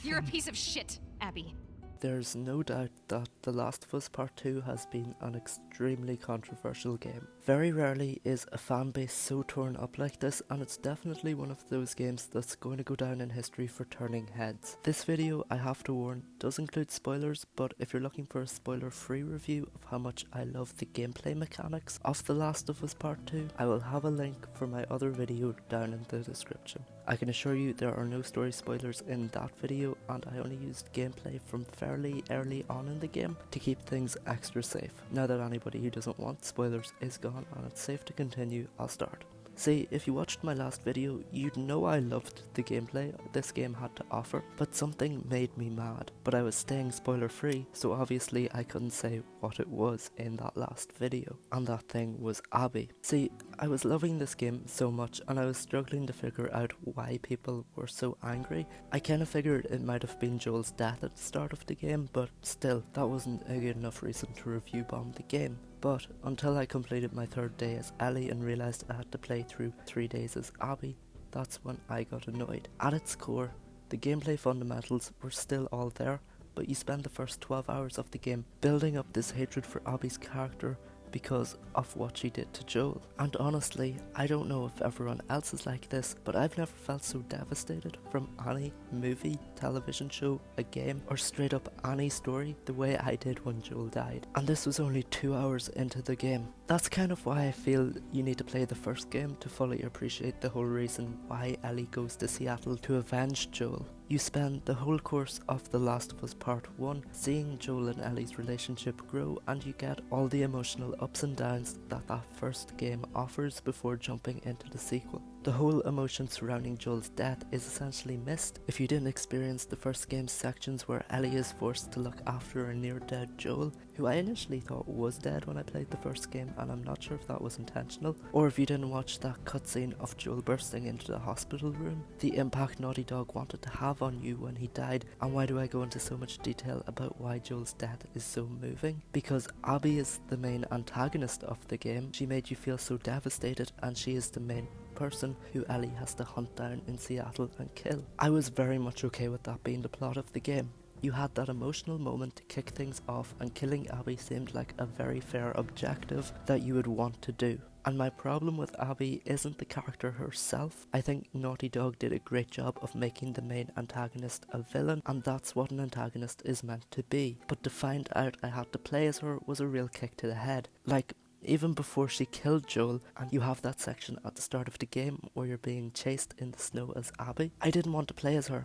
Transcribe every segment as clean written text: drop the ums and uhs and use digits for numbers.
everything. You're a piece of shit, Abby. There's no doubt that The Last of Us Part 2 has been an extremely controversial game. Very rarely is a fan base so torn up like this, and it's definitely one of those games that's going to go down in history for turning heads. This video, I have to warn, does include spoilers, but if you're looking for a spoiler-free review of how much I love the gameplay mechanics of The Last of Us Part 2, I will have a link for my other video down in the description. I can assure you there are no story spoilers in that video, and I only used gameplay from fairly early on in the game to keep things extra safe. Now that anybody who doesn't want spoilers is gone and it's safe to continue, I'll start. See, if you watched my last video, you'd know I loved the gameplay this game had to offer, but something made me mad. But I was staying spoiler free, so obviously I couldn't say what it was in that last video. And that thing was Abby. See, I was loving this game so much and I was struggling to figure out why people were so angry. I kinda figured it might have been Joel's death at the start of the game, but still, that wasn't a good enough reason to review bomb the game. But until I completed my third day as Ellie and realised I had to play through 3 days as Abby, that's when I got annoyed. At its core, the gameplay fundamentals were still all there, but you spend the first 12 hours of the game building up this hatred for Abby's character because of what she did to Joel. And honestly, I don't know if everyone else is like this, but I've never felt so devastated from any movie, television show, a game, or straight up any story the way I did when Joel died. And this was only 2 hours into the game. That's kind of why I feel you need to play the first game to fully appreciate the whole reason why Ellie goes to Seattle to avenge Joel. You spend the whole course of The Last of Us Part 1 seeing Joel and Ellie's relationship grow, and you get all the emotional ups and downs that that first game offers before jumping into the sequel. The whole emotion surrounding Joel's death is essentially missed if you didn't experience the first game's sections where Ellie is forced to look after a near-dead Joel, who I initially thought was dead when I played the first game, and I'm not sure if that was intentional, or if you didn't watch that cutscene of Joel bursting into the hospital room, the impact Naughty Dog wanted to have on you when he died. And why do I go into so much detail about why Joel's death is so moving? Because Abby is the main antagonist of the game. She made you feel so devastated, and she is the main person who Ellie has to hunt down in Seattle and kill. I was very much okay with that being the plot of the game. You had that emotional moment to kick things off, and killing Abby seemed like a very fair objective that you would want to do. And my problem with Abby isn't the character herself. I think Naughty Dog did a great job of making the main antagonist a villain, and that's what an antagonist is meant to be. But to find out I had to play as her was a real kick to the head. Like, even before she killed Joel, and you have that section at the start of the game where you're being chased in the snow as Abby, I didn't want to play as her.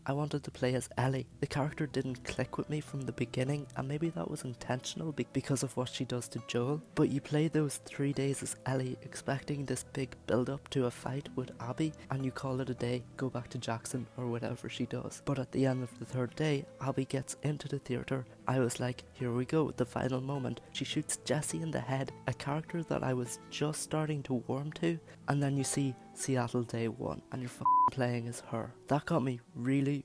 I wanted to play as Ellie. The character didn't click with me from the beginning, and maybe that was intentional because of what she does to Joel, but you play those 3 days as Ellie expecting this big build up to a fight with Abby, and you call it a day, go back to Jackson or whatever she does. But at the end of the third day, Abby gets into the theatre. I was like, here we go, the final moment. She shoots Jesse in the head, a character that I was just starting to warm to, and then you see Seattle Day 1 and you're playing as her. That got me really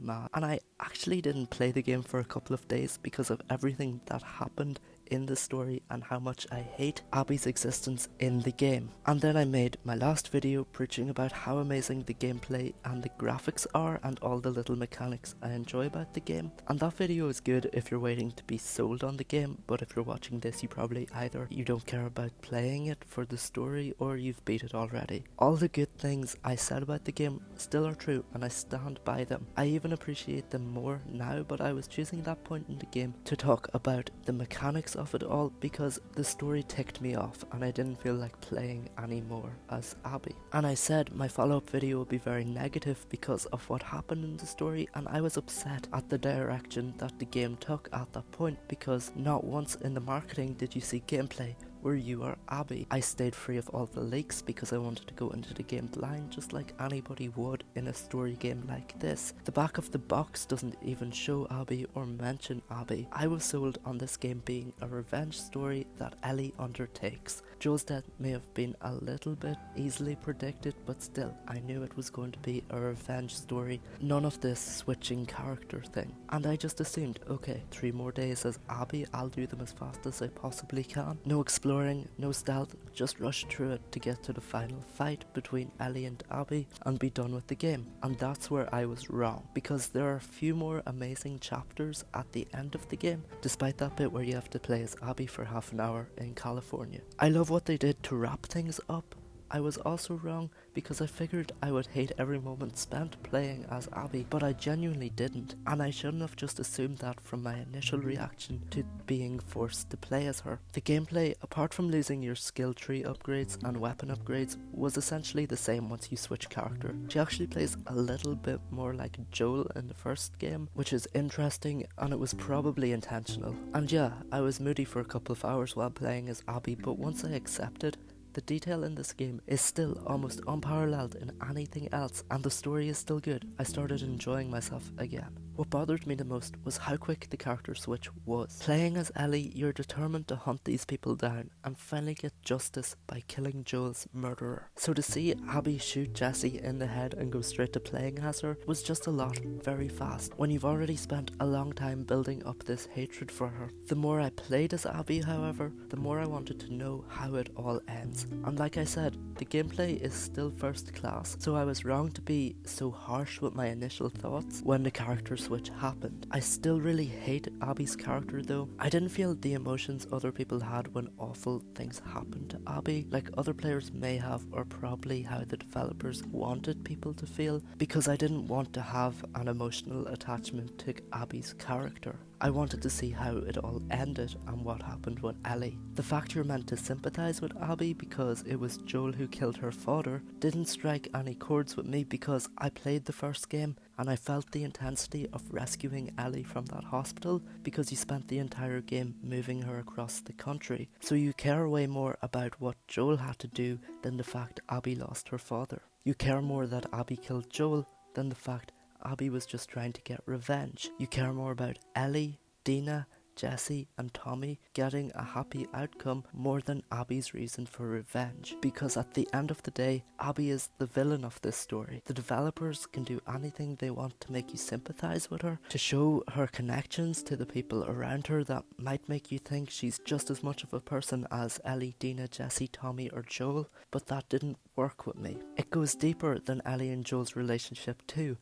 mad, and I actually didn't play the game for a couple of days because of everything that happened in the story and how much I hate Abby's existence in the game. And then I made my last video preaching about how amazing the gameplay and the graphics are and all the little mechanics I enjoy about the game. And that video is good if you're waiting to be sold on the game, but if you're watching this, you probably either you don't care about playing it for the story or you've beat it already. All the good things I said about the game still are true, and I stand by them. I even appreciate them more now, but I was choosing that point in the game to talk about the mechanics of it all because the story ticked me off and I didn't feel like playing anymore as Abby. And I said my follow-up video would be very negative because of what happened in the story, and I was upset at the direction that the game took at that point because not once in the marketing did you see gameplay where you are Abby. I stayed free of all the leaks because I wanted to go into the game blind just like anybody would in a story game like this. The back of the box doesn't even show Abby or mention Abby. I was sold on this game being a revenge story that Ellie undertakes. Joel's death may have been a little bit easily predicted, but still, I knew it was going to be a revenge story. None of this switching character thing. And I just assumed, okay, 3 more days as Abby, I'll do them as fast as I possibly can. No exploring, no stealth, just rush through it to get to the final fight between Ellie and Abby and be done with the game. And that's where I was wrong, because there are a few more amazing chapters at the end of the game, despite that bit where you have to play as Abby for half an hour in California. I love what they did to wrap things up. I was also wrong because I figured I would hate every moment spent playing as Abby, but I genuinely didn't, and I shouldn't have just assumed that from my initial reaction to being forced to play as her. The gameplay, apart from losing your skill tree upgrades and weapon upgrades, was essentially the same once you switch character. She actually plays a little bit more like Joel in the first game, which is interesting, and it was probably intentional. And yeah, I was moody for a couple of hours while playing as Abby, but once I accepted, the detail in this game is still almost unparalleled in anything else, and the story is still good. I started enjoying myself again. What bothered me the most was how quick the character switch was. Playing as Ellie, you're determined to hunt these people down and finally get justice by killing Joel's murderer. So to see Abby shoot Jesse in the head and go straight to playing as her was just a lot very fast, when you've already spent a long time building up this hatred for her. The more I played as Abby, however, the more I wanted to know how it all ends. And like I said, the gameplay is still first class, so I was wrong to be so harsh with my initial thoughts when the character switch happened. I still really hate Abby's character though. I didn't feel the emotions other people had when awful things happened to Abby, like other players may have, or probably how the developers wanted people to feel, because I didn't want to have an emotional attachment to Abby's character. I wanted to see how it all ended and what happened with Ellie. The fact you're meant to sympathise with Abby because it was Joel who killed her father didn't strike any chords with me, because I played the first game and I felt the intensity of rescuing Ellie from that hospital, because you spent the entire game moving her across the country. So you care way more about what Joel had to do than the fact Abby lost her father. You care more that Abby killed Joel than the fact Abby was just trying to get revenge. You care more about Ellie, Dina, Jesse and Tommy getting a happy outcome more than Abby's reason for revenge, because at the end of the day, Abby is the villain of this story. The developers can do anything they want to make you sympathise with her, to show her connections to the people around her that might make you think she's just as much of a person as Ellie, Dina, Jesse, Tommy or Joel, but that didn't work with me. It goes deeper than Ellie and Joel's relationship too.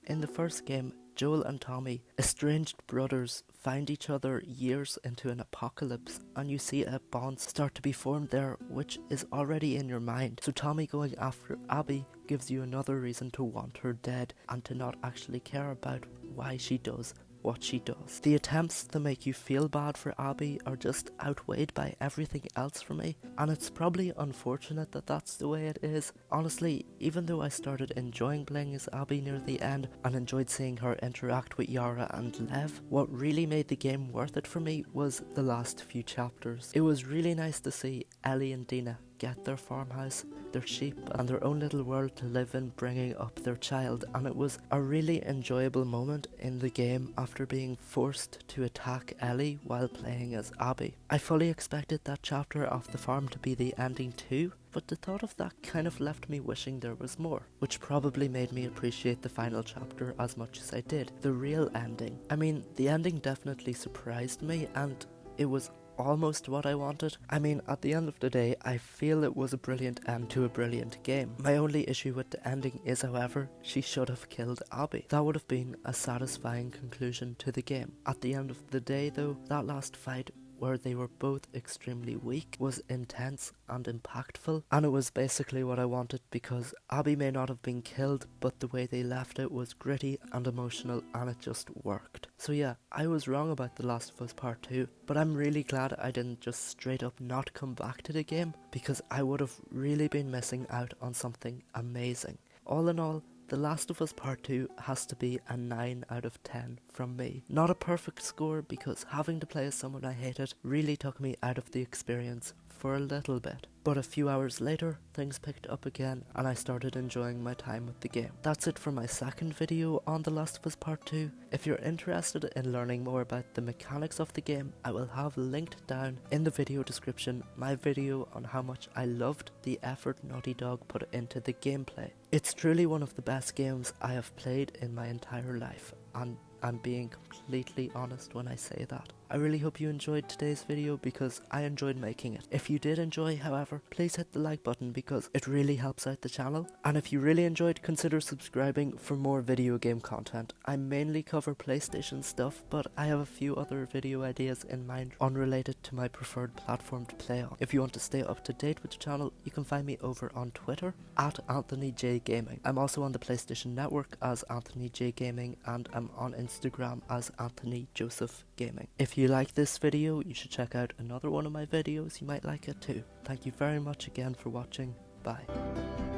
In the first game, Joel and Tommy, estranged brothers, find each other years into an apocalypse, and you see a bond start to be formed there which is already in your mind. So Tommy going after Abby gives you another reason to want her dead and to not actually care about why she does what she does. The attempts to make you feel bad for Abby are just outweighed by everything else for me, and it's probably unfortunate that that's the way it is. Honestly, even though I started enjoying playing as Abby near the end and enjoyed seeing her interact with Yara and Lev, what really made the game worth it for me was the last few chapters. It was really nice to see Ellie and Dina get their farmhouse, their sheep and their own little world to live in, bringing up their child, and it was a really enjoyable moment in the game after being forced to attack Ellie while playing as Abby. I fully expected that chapter of the farm to be the ending too, but the thought of that kind of left me wishing there was more, which probably made me appreciate the final chapter as much as I did, the real ending. I mean, the ending definitely surprised me, and it was almost what I wanted. I mean, at the end of the day, I feel it was a brilliant end to a brilliant game. My only issue with the ending is, however, she should have killed Abby. That would have been a satisfying conclusion to the game. At the end of the day though, that last fight where they were both extremely weak was intense and impactful, and it was basically what I wanted, because Abby may not have been killed, but the way they left it was gritty and emotional, and it just worked. So yeah, I was wrong about The Last of Us Part 2, but I'm really glad I didn't just straight up not come back to the game, because I would have really been missing out on something amazing. All in all, The Last of Us Part 2 has to be a 9 out of 10 from me. Not a perfect score, because having to play as someone I hated really took me out of the experience for a little bit. But a few hours later, things picked up again and I started enjoying my time with the game. That's it for my second video on The Last of Us Part 2. If you're interested in learning more about the mechanics of the game, I will have linked down in the video description my video on how much I loved the effort Naughty Dog put into the gameplay. It's truly one of the best games I have played in my entire life, and I'm being completely honest when I say that. I really hope you enjoyed today's video because I enjoyed making it. If you did enjoy, however, please hit the like button because it really helps out the channel. And if you really enjoyed, consider subscribing for more video game content. I mainly cover PlayStation stuff, but I have a few other video ideas in mind unrelated to my preferred platform to play on. If you want to stay up to date with the channel, you can find me over on Twitter at AnthonyJGaming. I'm also on the PlayStation Network as AnthonyJGaming, and I'm on Instagram as AnthonyJosephGaming. If you like this video, you should check out another one of my videos, you might like it too. Thank you very much again for watching, bye.